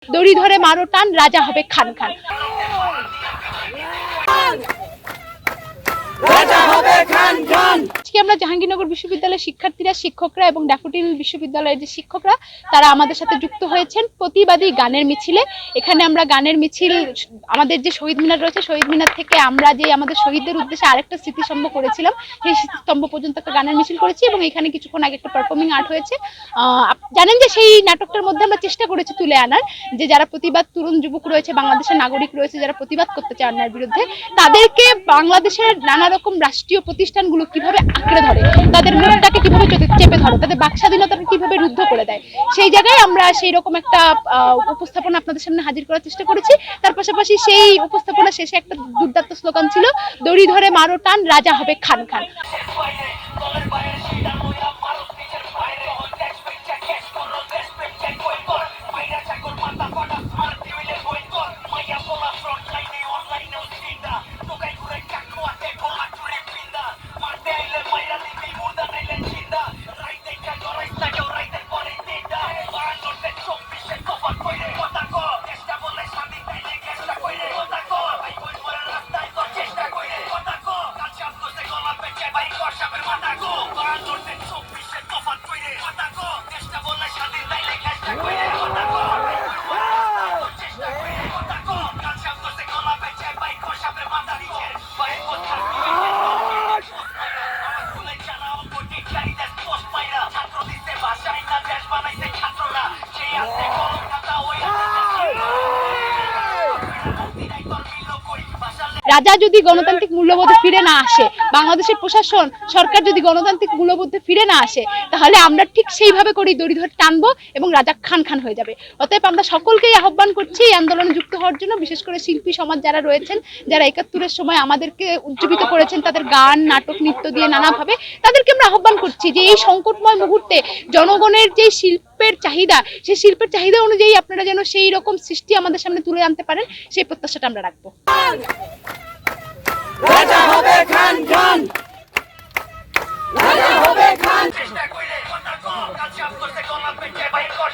দড়ি ধরে মারো টান, রাজা হবে খান খান। আজকে আমরা জাহাঙ্গীরনগর বিশ্ববিদ্যালয়ের শিক্ষার্থীরা, শিক্ষকরা এবং ড্যাফোডিল বিশ্ববিদ্যালয়ের যে শিক্ষকরা তারা আমাদের সাথে যুক্ত হয়েছেন প্রতিবাদী গানের মিছিলে। এখানে আমরা গানের মিছিল, আমাদের যে শহীদ মিনার রয়েছে, শহীদ মিনার থেকে আমরা যে আমাদের শহীদদের উদ্দেশ্যে আরেকটা স্মৃতিস্তম্ভ করেছিলাম, সেই স্মৃতিস্তম্ভ পর্যন্ত একটা গানের মিছিল করেছি এবং এখানে কিছুক্ষণ আগে একটা পারফর্মিং আর্ট হয়েছে। জানেন যে সেই নাটকটার মধ্যে আমরা চেষ্টা করেছি তুলে আনার যে যারা প্রতিবাদ, তরুণ যুবক রয়েছে, বাংলাদেশের নাগরিক রয়েছে যারা প্রতিবাদ করতে চায় অন্যায়ের বিরুদ্ধে, তাদেরকে বাংলাদেশের নানা রকম রাষ্ট্রীয় প্রতিষ্ঠানগুলো কিভাবে আঁকড়ে ধরে, তাদের মুখটাকে কিভাবে চেপে ধরে, তাদের বাক স্বাধীনতাকে কিভাবে রুদ্ধ করে দেয়, সেই জায়গায় আমরা সেই রকম একটা উপস্থাপনা আপনাদের সামনে হাজির করার চেষ্টা করেছি। তার পাশাপাশি সেই উপস্থাপনা শেষে একটা দুর্দান্ত স্লোগান ছিল, দড়ি ধরে মারো টান, রাজা হবে খান খান। রাজা যদি গণতান্ত্রিক মূল্যবোধে ফিরে না আসে, বাংলাদেশের প্রশাসন সরকার যদি গণতান্ত্রিক মূল্যবোধে ফিরে না আসে, তাহলে আমরা ঠিক সেইভাবে করেই দড়ি ধরে টানবো এবং রাজা খান খান হয়ে যাবে। অতএব আমরা সকলকেই আহ্বান করছি এই আন্দোলনে যুক্ত হওয়ার জন্য। বিশেষ করে শিল্পী সমাজ যারা রয়েছেন, যারা ৭১-এর সময় আমাদেরকে উজ্জীবিত করেছেন তাদের গান, নাটক, নৃত্য দিয়ে নানাভাবে, তাদেরকে আমরা আহ্বান করছি যে এই সংকটময় মুহূর্তে জনগণের যে শিল্পের চাহিদা, সেই শিল্পের চাহিদা অনুযায়ী আপনারা যেন সেই রকম সৃষ্টি আমাদের সামনে তুলে আনতে পারেন, সেই প্রত্যাশাটা আমরা রাখবো। রাজা হবে খান খান, রাজা হবে খান। চেষ্টা কইরে কথা কো, কাছে আমতে গলা পেটে বাইর কর।